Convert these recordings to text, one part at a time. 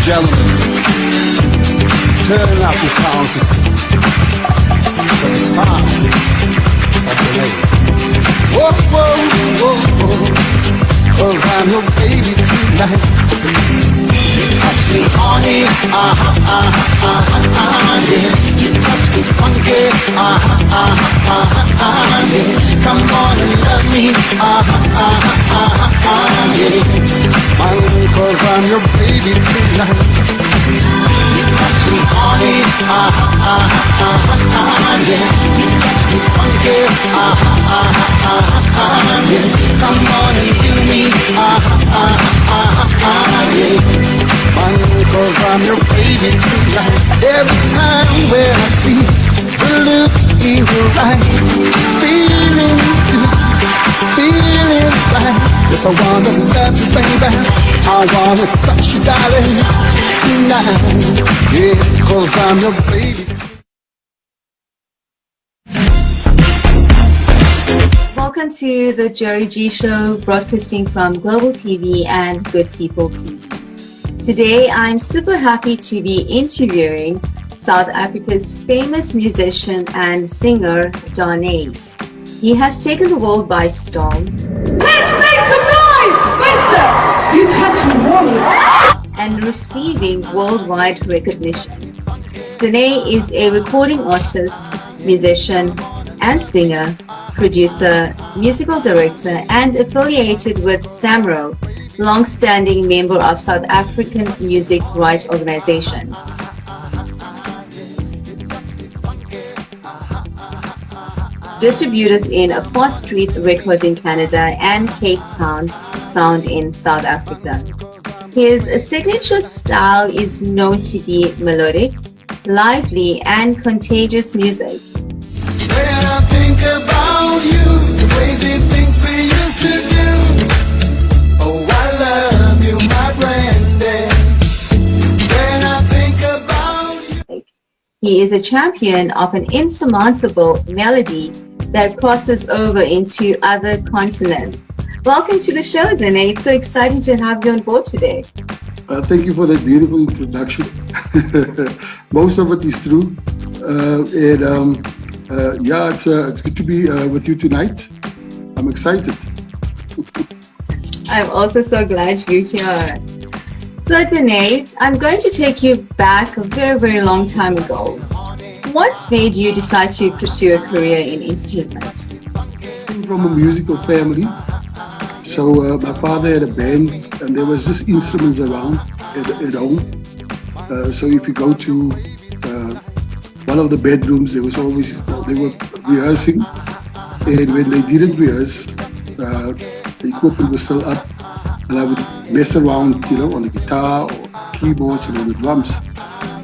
gentlemen, turn up the sound system for the sound of the lady. Whoa, whoa, whoa, whoa, 'cause I'm your baby tonight. You touch me honey, yeah. You touch me funky, yeah. Come on and love me, yeah. Man, 'cause I'm your baby tonight. You touch me honey, yeah. You touch me funky, yeah. Come on and do me, yeah. Man, 'cause I'm your baby tonight. Every time when I see the look in your eye, feeling good, feeling right. Yes, I wanna love you, baby. I wanna touch you, darling, tonight. Yeah, 'cause I'm your baby. Welcome to the Geri G Show, broadcasting from Global TV and Good People TV. Today, I'm super happy to be interviewing South Africa's famous musician and singer, Dawnay. He has taken the world by storm. Let's make some noise, mister! You touch me, mommy. And receiving worldwide recognition. Dawnay is a recording artist, musician, and singer, producer, musical director, and affiliated with SAMRO, long-standing member of South African Music Rights Organization. Distributors in Fast Street Records in Canada and Cape Town Sound in South Africa. His signature style is known to be melodic, lively, and contagious music. When I think about you, the crazy things we used to do. Oh, I love you, my granddad. When I think about you. He is a champion of an insurmountable melody that crosses over into other continents. Welcome to the show, Dawnay. It's so exciting to have you on board today. Thank you for that beautiful introduction. Most of it is true. Yeah, it's good to be with you tonight. I'm excited. I'm also so glad you're here. So Dawnay, I'm going to take you back a very, very long time ago. What made you decide to pursue a career in entertainment? I'm from a musical family. So my father had a band and there was just instruments around at home. So if you go to one of the bedrooms, there was always, they were rehearsing, and when they didn't rehearse, the equipment was still up, and I would mess around, on the guitar or keyboards and on the drums.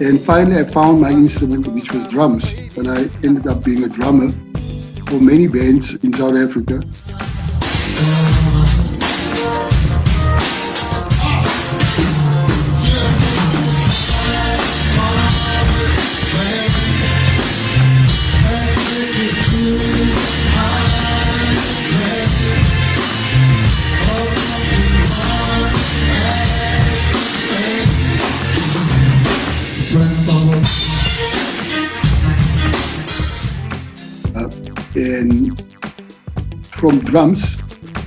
And finally I found my instrument, which was drums, and I ended up being a drummer for many bands in South Africa. And from drums,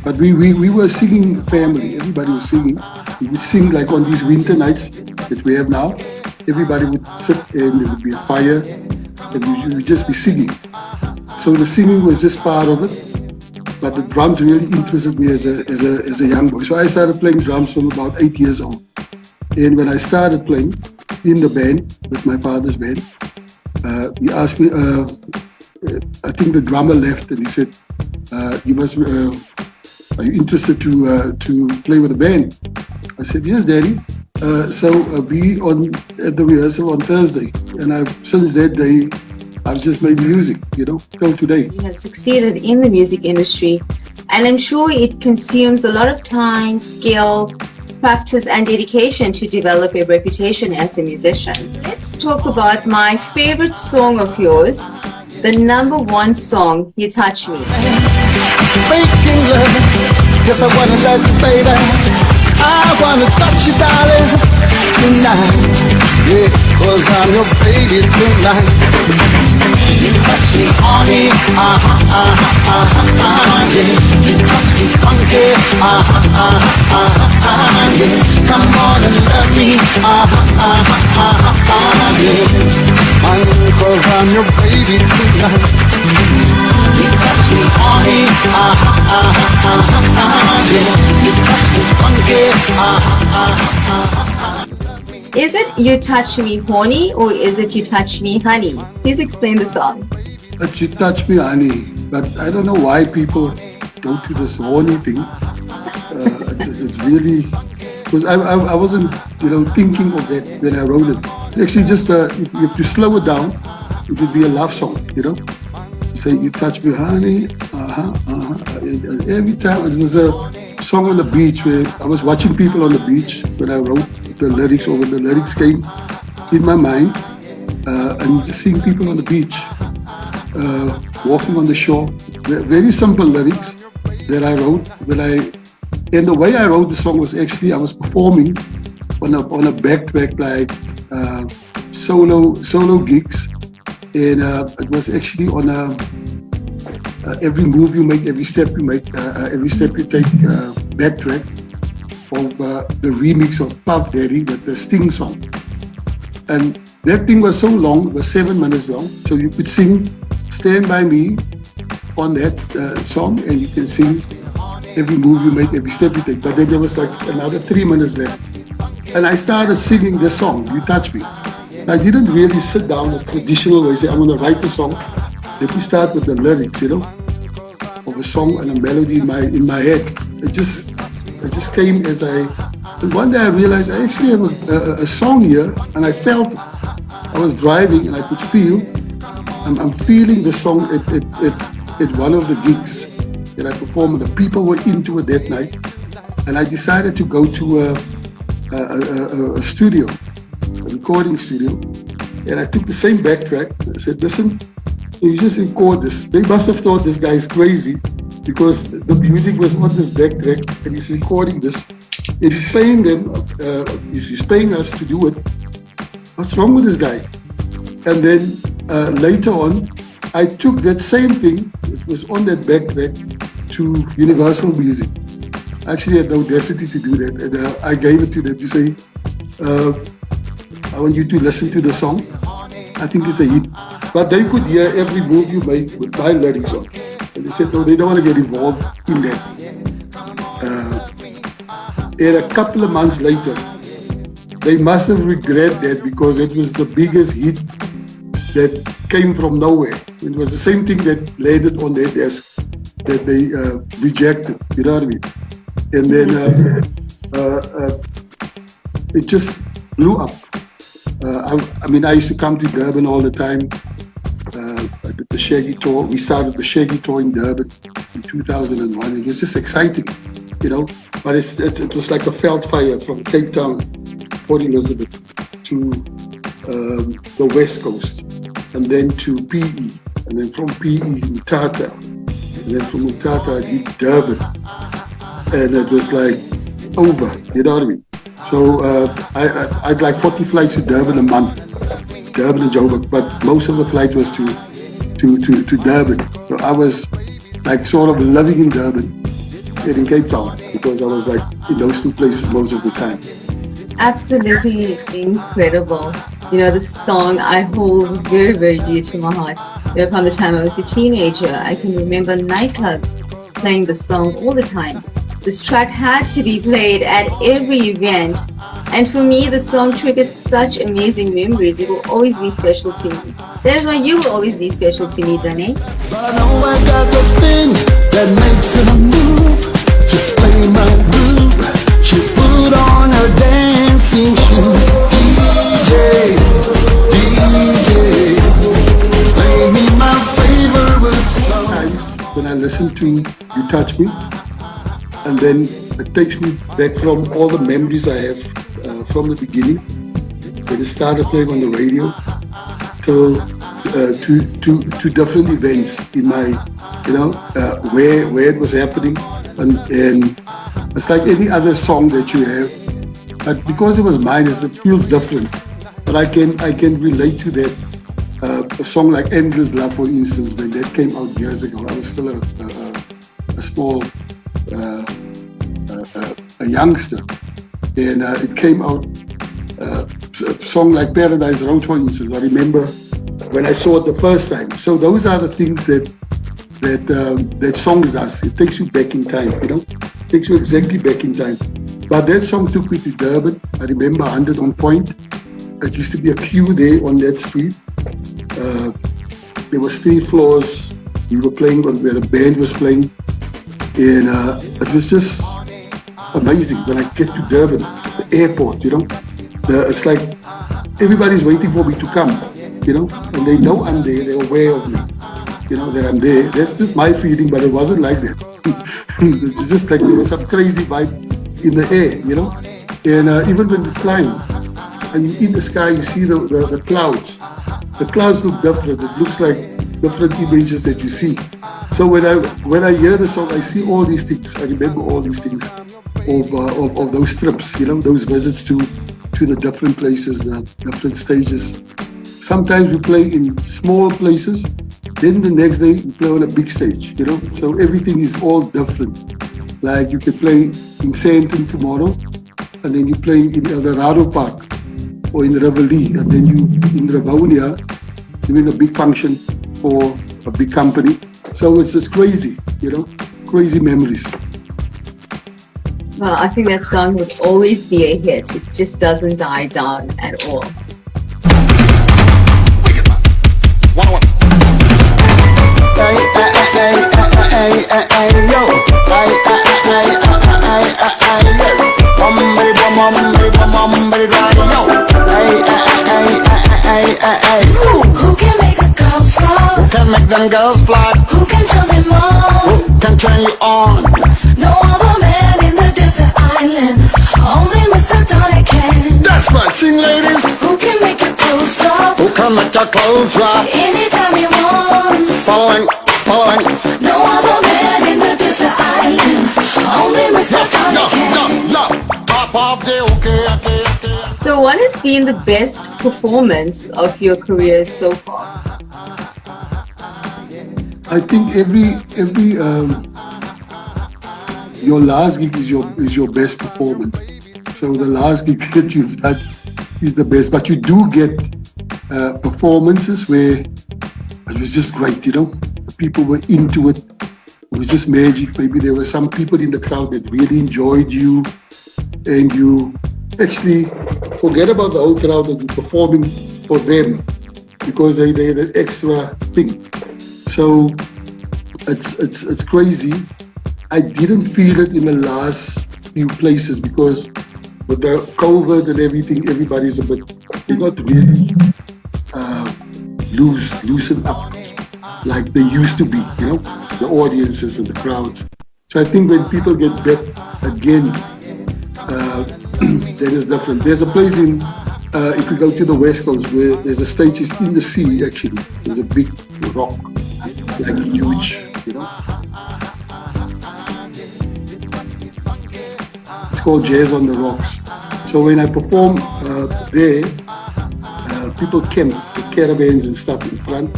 but we were a singing family. Everybody was singing. We would sing like on these winter nights that we have now. Everybody would sit and there would be a fire and we would just be singing. So the singing was just part of it, but the drums really interested me as a young boy. So I started playing drums from about 8 years old. And when I started playing in the band with my father's band, he asked me, I think the drummer left, and he said, "You must. Are you interested to play with the band?" I said, "Yes, Daddy." So we at the rehearsal on Thursday, and since that day I've just made music, till today. You have succeeded in the music industry, and I'm sure it consumes a lot of time, skill, practice, and dedication to develop a reputation as a musician. Let's talk about my favorite song of yours. The #1 song, You Touch Me. Making love, yes I wanna love you, baby. I wanna touch you, darling, tonight. Yeah, 'cause I'm your baby tonight. You touch me honey, yeah. You touch me funky, yeah. Come on and love me, yeah. Man, 'cause I'm your baby tonight. You touch me honey, yeah. You touch me funky, Is it You Touch Me Horny or is it You Touch Me Honey? Please explain the song. But you touch me, honey. But I don't know why people go to this horny thing. It's really, because I wasn't, thinking of that when I wrote it. Actually, just if you slow it down, it would be a love song. You say you touch me, honey. Every time it was a song on the beach where I was watching people on the beach when I wrote the lyrics, or when the lyrics came in my mind, and just seeing people on the beach, walking on the shore. Very simple lyrics that I wrote. And the way I wrote the song was actually I was performing on a backtrack, like solo gigs, and it was actually on every move you make, every step you make, every step you take, backtrack of the remix of Puff Daddy with the Sting song. And that thing was so long, it was 7 minutes long, so you could sing Stand By Me on that song, and you can sing every move you make, every step you take. But then there was like another 3 minutes left. And I started singing the song, You Touch Me. I didn't really sit down the traditional way, say, I'm going to write the song. Let me start with the lyrics, of a song and a melody in my head. It just came as and one day I realized I actually have a song here, and I felt it. I was driving and I could feel, I'm feeling the song at one of the gigs that I performed, and the people were into it that night. And I decided to go to a studio, a recording studio, and I took the same backtrack. I said, listen, you just record this. They must have thought this guy is crazy, because the music was on this backtrack and he's recording this. And he's paying them, he's paying us to do it. What's wrong with this guy? And then later on, I took that same thing, it was on that backtrack, to Universal Music. I actually had the audacity to do that, and I gave it to them to say, I want you to listen to the song. I think it's a hit. But they could hear every move you make with my lyrics on. And they said, no, they don't want to get involved in that. And a couple of months later, they must have regretted that, because it was the biggest hit that came from nowhere. It was the same thing that landed on their desk that they rejected, you know what I mean? And then it just blew up. I used to come to Durban all the time. I did the Shaggy tour. We started the Shaggy tour in Durban in 2001. It was just exciting, But it was like a veld fire from Cape Town, Port Elizabeth, to the West Coast, and then to PE, and then from PE Mthatha, and then from Mthatha I hit Durban, and it was like over, you know what I mean? So I'd like 40 flights to Durban a month, Durban and Joburg, but most of the flight was to Durban. So I was like sort of living in Durban and in Cape Town, because I was like in those two places most of the time. Absolutely incredible. This song I hold very, very dear to my heart. From the time I was a teenager, I can remember nightclubs playing the song all the time. This track had to be played at every event. And for me, the song triggers such amazing memories. It will always be special to me. That's why you will always be special to me, Dawnay. But I know I got the thing that makes it move. Just play my groove. She put on her dancing shoes. DJ, play me my favorite song. When I listen to You Touch Me, and then it takes me back from all the memories I have from the beginning, when it started playing on the radio, till to different events in my, where it was happening, and it's like any other song that you have. But because it was mine, it feels different. But I can relate to that. A song like "Endless Love," for instance, when that came out years ago, I was still a small a youngster, and it came out. A song like "Paradise Road," for instance, I remember when I saw it the first time. So those are the things that songs does. It takes you back in time, It takes you exactly back in time. But that song took me to Durban. I remember 100 on Point. It used to be a queue there on that street. There was 3 floors. We were playing where the band was playing. And it was just amazing when I get to Durban, the airport, it's like everybody's waiting for me to come, and they know I'm there, they're aware of me, that I'm there. That's just my feeling, but it wasn't like that. It's just like there was some crazy vibe in the air, and even when we're flying, and you're in the sky, you see the clouds. The clouds look different. It looks like different images that you see. So when I hear the song, I see all these things. I remember all these things of those trips, those visits to the different places, the different stages. Sometimes we play in small places, then the next day we play on a big stage, So everything is all different. Like you can play in Sandton tomorrow, and then you play in Eldorado Park or in Reveille, and then you in Rivonia doing a big function for a big company. So it's just crazy, crazy memories. Well, I think that song would always be a hit. It just doesn't die down at all. Who can make the girls fly? Who can make them girls fly? Who can turn them on? Who can turn you on? No other man in the desert island. Only Mr. Dawnay can. That's right, sing ladies. Who can make your clothes drop? Who can make your clothes drop? Anytime he wants. Following. No other man in the desert island. Only Mr. Dawnay can. No. Top of the okay. So what has been the best performance of your career so far? I think every your last gig is your best performance. So the last gig that you've done is the best, but you do get performances where it was just great, The people were into it. It was just magic. Maybe there were some people in the crowd that really enjoyed you, and you actually forget about the whole crowd and you're performing for them because they had an extra thing. So it's crazy. I didn't feel it in the last few places because with the COVID and everything, everybody's they got really loosened up like they used to be, the audiences and the crowds. So I think when people get back again, that is different. There's a place in, if you go to the West Coast, where there's a stage is in the sea actually. There's a big rock, like huge, It's called Jazz on the Rocks. So when I perform there, people camp with caravans and stuff in front.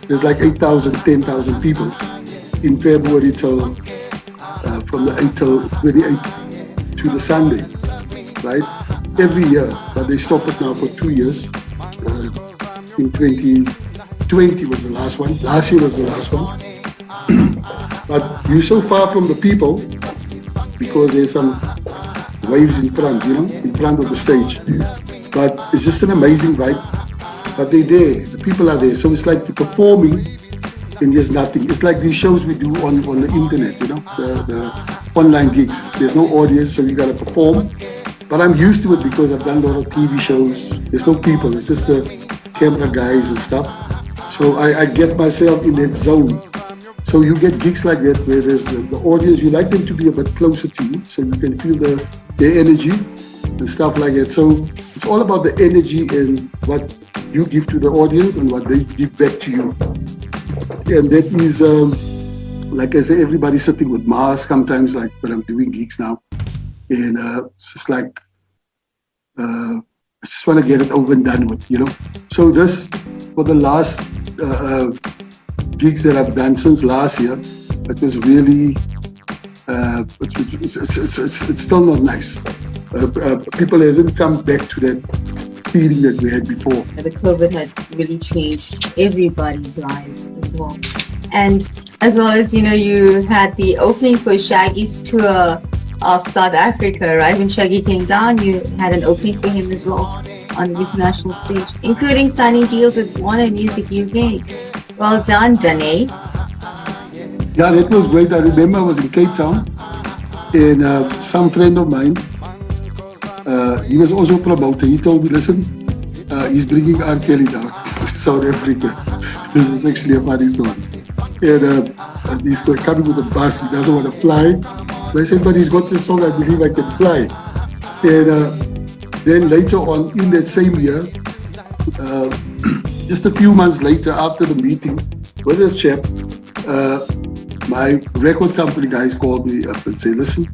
There's like 8,000, 10,000 people in February till from the 8th till 28th to the Sunday, right? Every year, but they stop it now for 2 years. In 2020 was the last one. Last year was the last one. But you're so far from the people because there's some waves in front, in front of the stage. But it's just an amazing vibe. But they're there, the people are there. So it's like you're performing and there's nothing. It's like these shows we do on the internet, the online gigs. There's no audience, so you gotta perform. But I'm used to it because I've done a lot of TV shows. There's no people, it's just the camera guys and stuff. So I get myself in that zone. So you get gigs like that where there's the audience, you like them to be a bit closer to you so you can feel their energy and stuff like that. So it's all about the energy and what you give to the audience and what they give back to you. And that is like I say, everybody's sitting with masks sometimes, like when I'm doing gigs now. And it's just like, I just want to get it over and done with, So this, for the last gigs that I've done since last year, it was really, it's still not nice. People hasn't come back to that feeling that we had before. The COVID had really changed everybody's lives as well. And as well as, you had the opening for Shaggy's tour of South Africa, right? When Shaggy came down, you had an opening for him as well on the international stage, including signing deals with Warner Music UK. Well done, Dawnay. Yeah, that was great. I remember I was in Cape Town, and some friend of mine, he was also a promoter. He told me, listen, he's bringing R. Kelly down to South Africa. This was actually a funny story. And he's coming with a bus. He doesn't want to fly. So I said, but he's got this song, I believe I can fly. And then later on in that same year, just a few months later, after the meeting with this chap, my record company guys called me up and say, listen,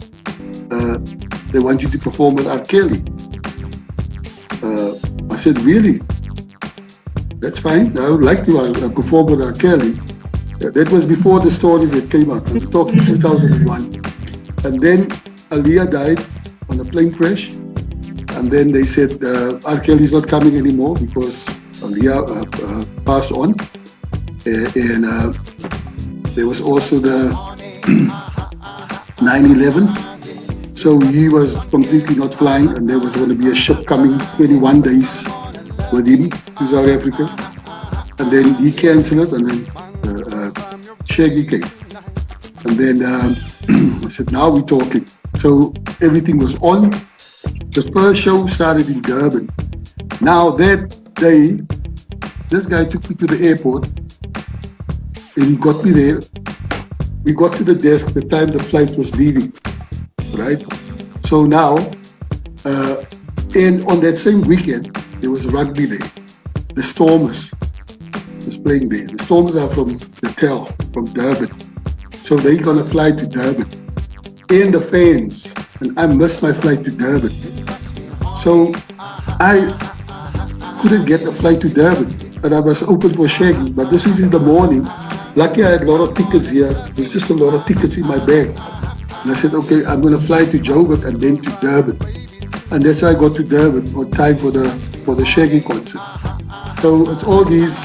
they want you to perform with R. Kelly. I said, really? That's fine. I would like to perform with R. Kelly. That was before the stories that came out. We're talking 2001. And then Aaliyah died on a plane crash. And then they said R. Kelly's not coming anymore because Aaliyah passed on. And there was also the 9/11. So he was completely not flying, and there was going to be a ship coming 21 days with him to South Africa. And then he canceled it, and then Shaggy came. And then I said, now we're talking. So everything was on. The first show started in Durban. Now that day, this guy took me to the airport, and he got me there. We got to the desk the time the flight was leaving, right? So now, and on that same weekend, there was Rugby Day. The Stormers was playing there. The Stormers are from Natal, from Durban. So they're gonna fly to Durban. And the fans, and I missed my flight to Durban. So I couldn't get a flight to Durban, and I was open for Shaggy, but this was in the morning. Lucky I had a lot of tickets here. There's just a lot of tickets in my bag. And I said, okay, I'm gonna fly to Joburg and then to Durban. And that's how I got to Durban on time for the Shaggy concert. So it's all these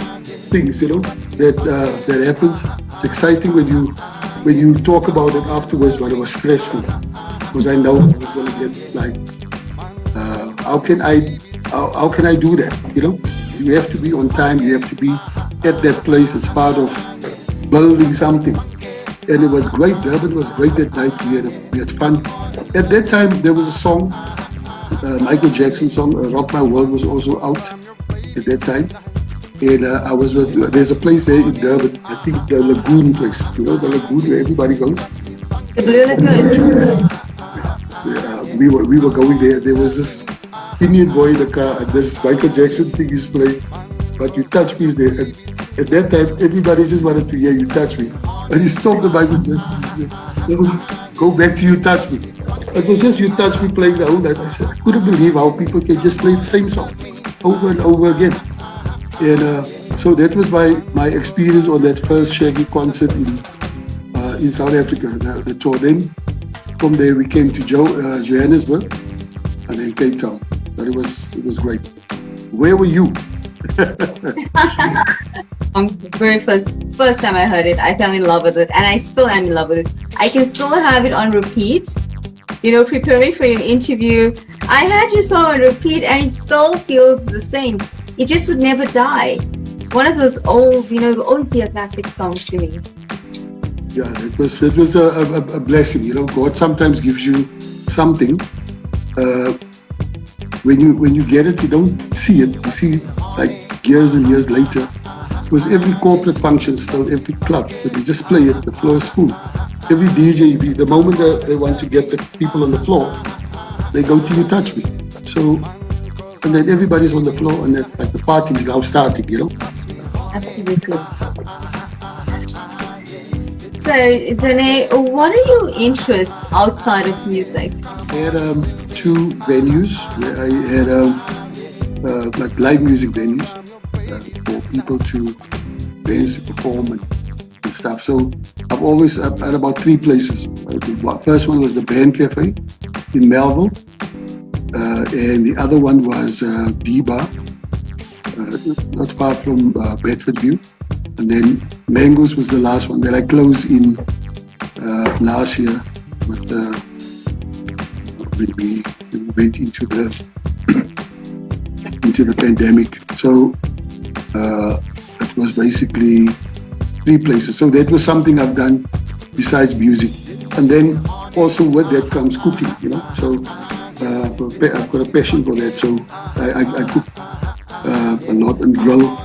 things, that happens. It's exciting when you talk about it afterwards, but it was stressful because I know I was going to get like, how can I do that? You have to be on time. You have to be at that place. It's part of building something. And it was great. Durban was great that night. We had fun. At that time, there was a song, Michael Jackson song, Rock My World was also out at that time. And I was with, there's a place there in Durban, I think the Lagoon place, the Lagoon where everybody goes. The Blue Lagoon. We were going there. There was this Indian boy in the car, and this Michael Jackson thing is playing. But You Touch Me is there. And at that time, everybody just wanted to hear You Touch Me. And he stopped the Michael Jackson and said, go back to You Touch Me. It was just You Touch Me playing the whole night. I said, I couldn't believe how people can just play the same song over and over again. And so that was my experience on that first Shaggy concert in South Africa, the tour. Then from there we came to Johannesburg and then Cape Town. But it was great. Where were you? Very first time I heard it, I fell in love with it, and I still am in love with it. I can still have it on repeat. Preparing for your interview, I had your song on repeat, and it still feels the same. It just would never die. It's one of those old, will always be a classic song to me. Yeah, it was a blessing. God sometimes gives you something. When you get it, you don't see it. You see it like years and years later. Because every corporate function, still every club, if you just play it, the floor is full. Every DJ, the moment they want to get the people on the floor, they go to You Touch Me. So. And then everybody's on the floor, and like the party is now starting, Absolutely. So, Dawnay, what are your interests outside of music? I had two venues where I had like live music venues for people to dance, to perform, and stuff. So I've had about three places. The first one was the Band Cafe in Melville, and the other one was D-Bar, not far from Bedford View. And then Mangoes was the last one that I closed in last year. But when we went into the pandemic, so it was basically three places. So that was something I've done besides music, and then also with that comes cooking. So I've got a passion for that. So I cook a lot and grill.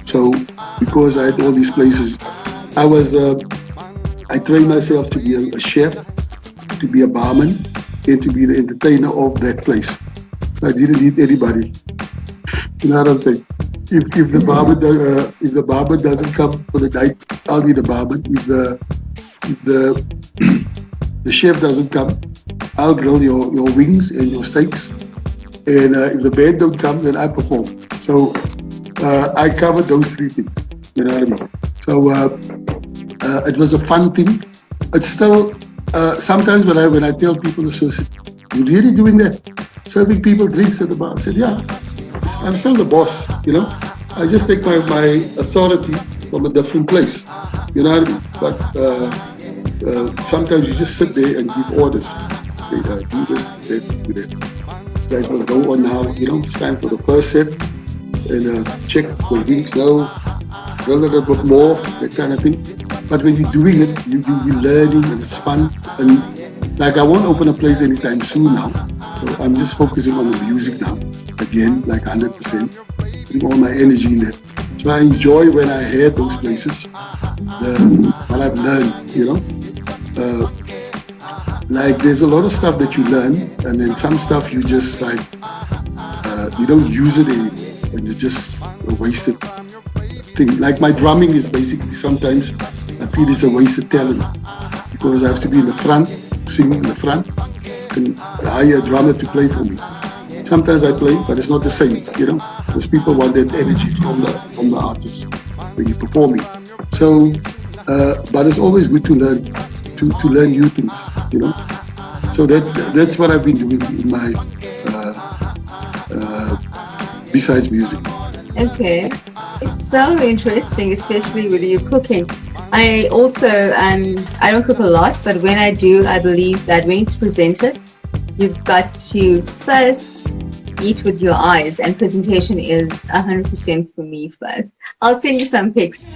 So because I had all these places, I trained myself to be a chef, to be a barman, and to be the entertainer of that place. I didn't need anybody. You know what I'm saying? If the barber doesn't come for the night, I'll be the barman. If the chef doesn't come, I'll grill your wings and your steaks. And if the band don't come, then I perform. So I covered those three things. You know what I mean? So it was a fun thing. It's still sometimes when I tell people, "You really doing that? Serving people drinks at the bar?" I said, "Yeah, I'm still the boss. I just take my authority from a different place. You know what I mean? But sometimes you just sit there and give orders. Do this, do that. You guys must go on now. It's time for the first set, and check the drinks now, a little bit more, that kind of thing. But when you're doing it, you're learning, and it's fun. And like, I won't open a place anytime soon now. So I'm just focusing on the music now, again, like 100%, putting all my energy in that. So I enjoy when I hear those places, what I've learned, like there's a lot of stuff that you learn, and then some stuff you just like, you don't use it anymore, and it's just a wasted thing. Like my drumming is basically, sometimes I feel it's a wasted talent, because I have to be in the front, singing in the front, and hire a drummer to play for me. Sometimes I play, but it's not the same, because people want that energy from the artist when you're performing. So, but it's always good to learn new things, So that's what I've been doing in my besides music. Okay, it's so interesting, especially with you cooking. I also, I don't cook a lot, but when I do, I believe that when it's presented, you've got to first eat with your eyes, and presentation is 100% for me first. I'll send you some pics.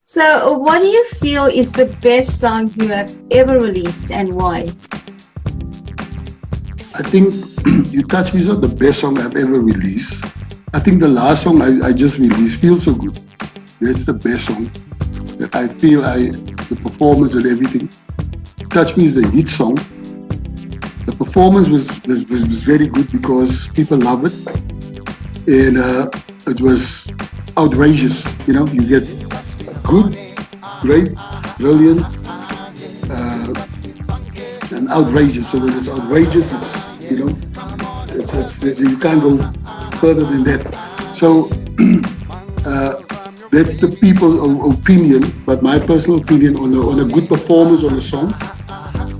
So, what do you feel is the best song you have ever released, and why? I think You Touch Me is not the best song I've ever released. I think the last song I just released, Feels So Good. That's the best song that I feel the performance and everything. Touch Me is a hit song. The performance was very good because people love it. And it was outrageous. You get good, great, brilliant, and outrageous. So when it's outrageous, it's you can't go further than that. So that's the people's opinion, but my personal opinion on a good performance on a song,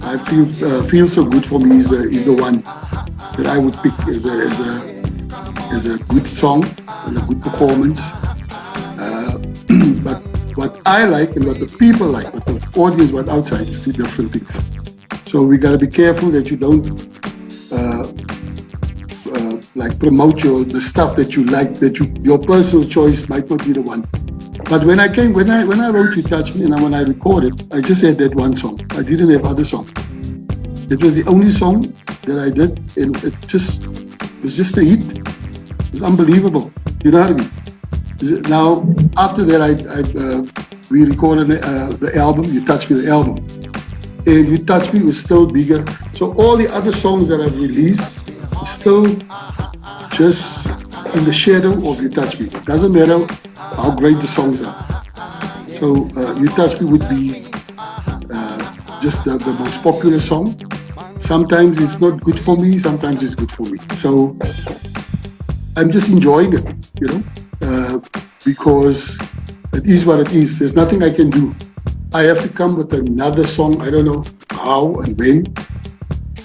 I feel So Good for me is the one that I would pick as a good song and a good performance. But what I like and what the people like, what the audience want outside is two different things. So we got to be careful that you don't like promote the stuff that you like, that your personal choice might not be the one. But when I wrote You Touch Me and when I recorded, I just had that one song. I didn't have other songs. It was the only song that I did, and it was just a hit. It was unbelievable. You know what I mean? Now, after that, we recorded the album, You Touch Me, the album. And You Touch Me was still bigger. So all the other songs that I've released is still just in the shadow of You Touch Me. Doesn't matter how great the songs are. So You Touch Me would be just the most popular song. Sometimes it's not good for me, sometimes it's good for me. So I'm just enjoying it, you know, because it is what it is. There's nothing I can do. I have to come with another song. I don't know how and when,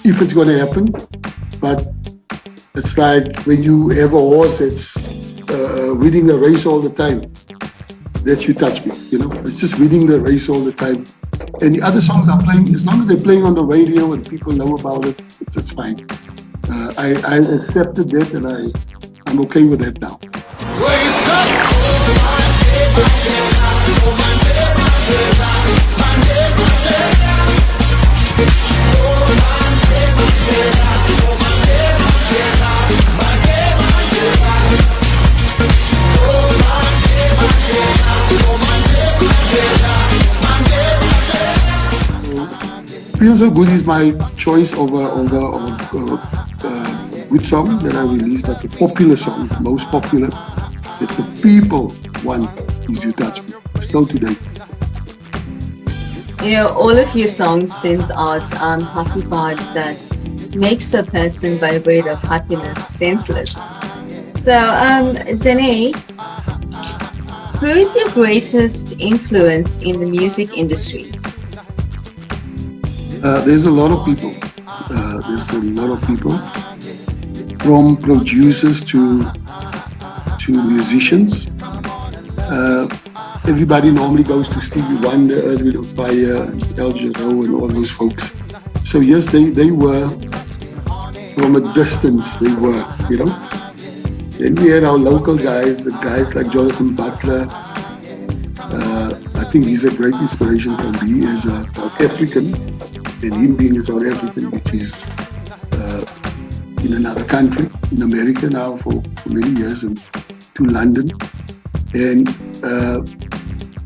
if it's going to happen. But it's like when you have a horse that's winning the race all the time. That You Touch Me, you know. It's just winning the race all the time. And the other songs are playing, as long as they're playing on the radio and people know about it, it's fine. I accepted that, and I'm okay with that now. Feel So Good is my choice over good song that I released, but the popular song, most popular, that the people want is You Touch Me, still today. You know, all of your songs sends out happy vibes that makes a person vibrate of happiness senseless. So, Dawnay, who is your greatest influence in the music industry? There's a lot of people. From producers to musicians. Everybody normally goes to Stevie Wonder, Earth, Wind & Fire, and El Giro, and all those folks. So yes, they were from a distance. They were, you know. Then we had our local guys, the guys like Jonathan Butler. I think he's a great inspiration for me as a South African. And him being a South African, which is in another country, in America now for many years, and to London. And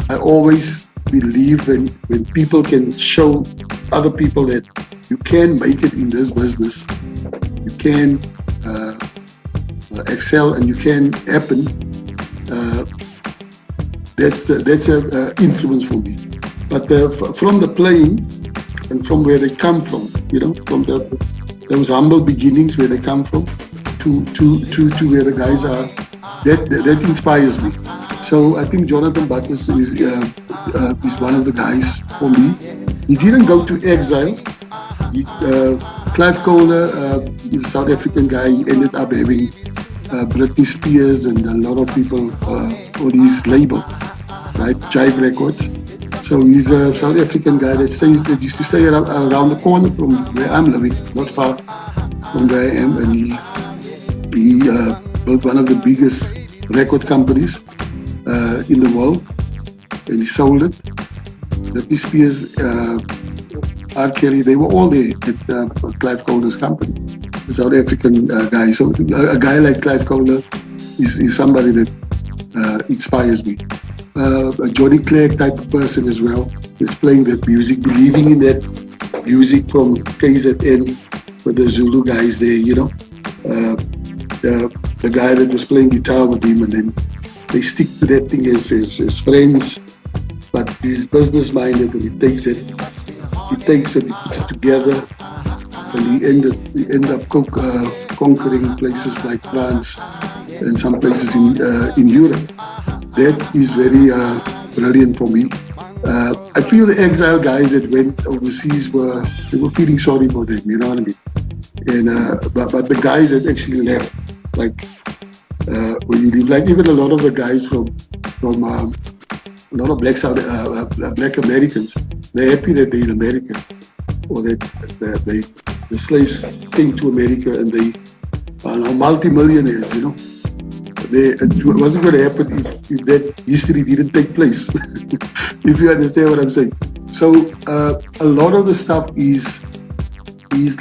I always believe when people can show other people that you can make it in this business, you can excel and you can happen, that's an influence for me. But from the playing, and from where they come from, you know, from those humble beginnings where they come from, to where the guys are, that inspires me. So I think Jonathan Butler is one of the guys for me. He didn't go to exile. Clive Kohler is a South African guy. He ended up having Britney Spears and a lot of people on his label, right? Jive Records. So he's a South African guy that used to stay around the corner from where I'm living, not far from where I am, and he built one of the biggest record companies in the world, and he sold it. Britney Spears, R. Kelly, they were all there at Clive Kohler's company, the South African guy. So a guy like Clive Kohler is somebody that inspires me. A Johnny Clegg type of person as well, that's playing that music, believing in that music from KZN with the Zulu guys there, you know. The guy that was playing guitar with him, and then they stick to that thing as friends, but he's business minded, and he takes it, he puts it together, and he end up conquering places like France and some places in Europe. That is very brilliant for me. I feel the exile guys that went overseas were feeling sorry for them, you know what I mean? And but the guys that actually left, like when you leave, like even a lot of the guys from a lot of black Americans, they're happy that they're in America, or that the slaves came to America and they are now multi-millionaires, you know. It wasn't going to happen if that history didn't take place, if you understand what I'm saying. So a lot of the stuff is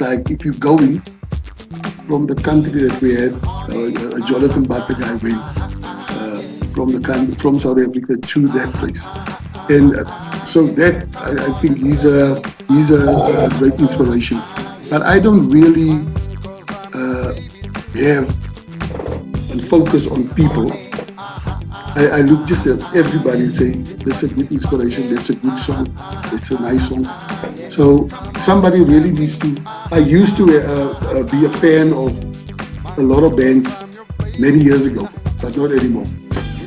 like, if you're going from the country that we had, Jonathan Butler guy went from South Africa to that place. And so that I think he's a great inspiration. But I don't really have and focus on people. I look just at everybody and say, that's a good inspiration, that's a good song, that's a nice song. So somebody really needs to, I used to be a fan of a lot of bands many years ago, but not anymore.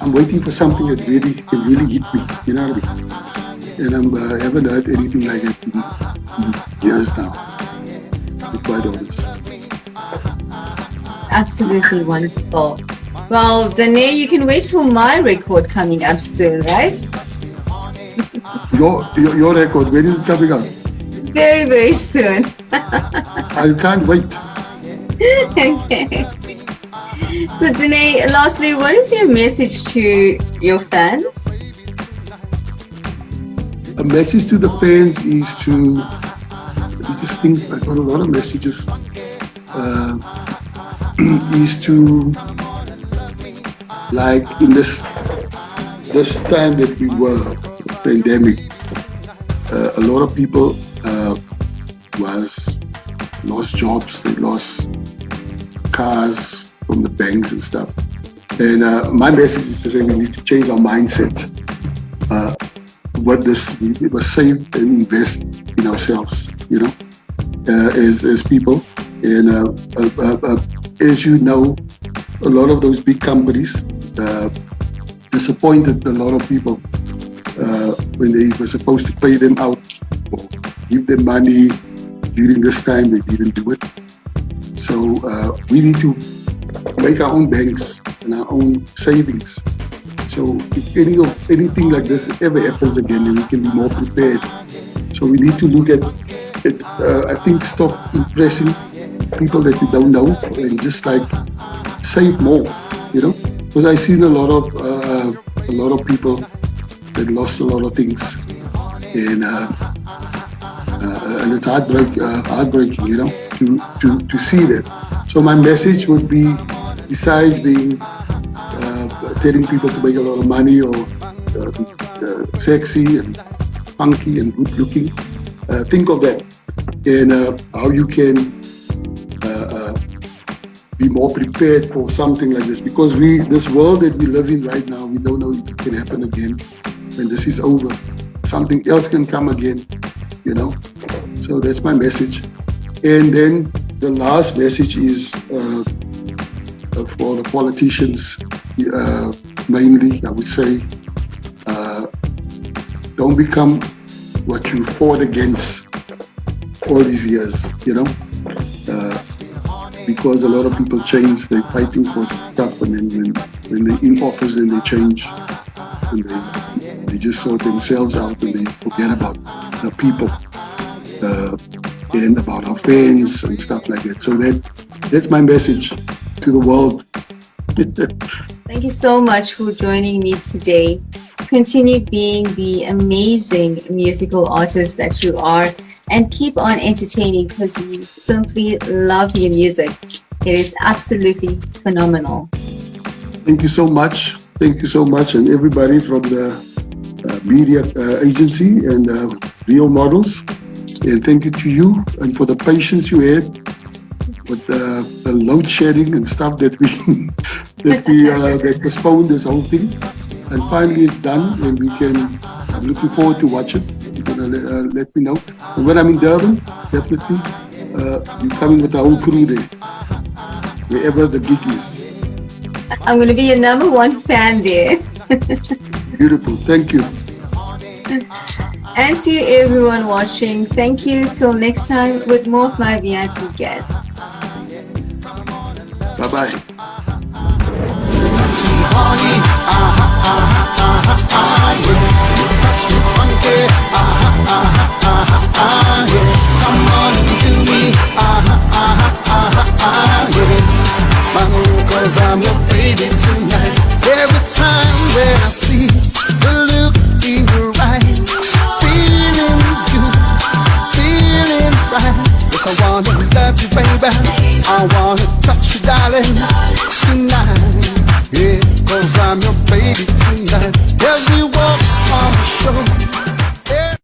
I'm waiting for something that really can really hit me, you know what I mean? And I haven't heard anything like it in years now, to be quite honest. Absolutely wonderful. Well, Dawnay, you can wait for my record coming up soon, right? Your record, when is it coming out? Very, very soon. I can't wait. Okay. So, Dawnay, lastly, what is your message to your fans? A message to the fans is to, let me just think, I got a lot of messages, is to, like in this time that we were, pandemic, a lot of people lost jobs, they lost cars from the banks and stuff. And my message is to say we need to change our mindset. We must save and invest in ourselves, you know, as people. And as you know, a lot of those big companies disappointed a lot of people when they were supposed to pay them out or give them money during this time. They didn't do it. So we need to make our own banks and our own savings. So if anything like this ever happens again, then we can be more prepared. So we need to look at it. I think stop impressing people that we don't know and just like save more, you know. Because I've seen a lot of people that lost a lot of things, and it's heartbreaking, you know, to see that. So my message would be, besides being telling people to make a lot of money or be sexy and funky and good looking, think of that and how you can be more prepared for something like this, because this world that we live in right now, we don't know if it can happen again when this is over. Something else can come again, you know. So that's my message. And then the last message is for the politicians, mainly, I would say, don't become what you fought against all these years, you know. Because a lot of people change, they're fighting for stuff, and then when they're in office, then they change, and they just sort themselves out, and they forget about the people and about our fans and stuff like that. So that's my message to the world. Thank you so much for joining me today. Continue being the amazing musical artist that you are, and keep on entertaining, because we simply love your music. It is absolutely phenomenal. Thank you so much. Thank you so much, and everybody from the media agency and Real Models. And thank you to you and for the patience you had with the load shedding and stuff that we that postponed this whole thing. And finally it's done, and I'm looking forward to watch it. You're gonna let me know. And when I'm in Durban, definitely you're coming with the whole crew there, wherever the gig is. I'm going to be your number one fan there. Beautiful, thank you. And to everyone watching, thank you. Till next time with more of my VIP guests. Bye-bye. Honey,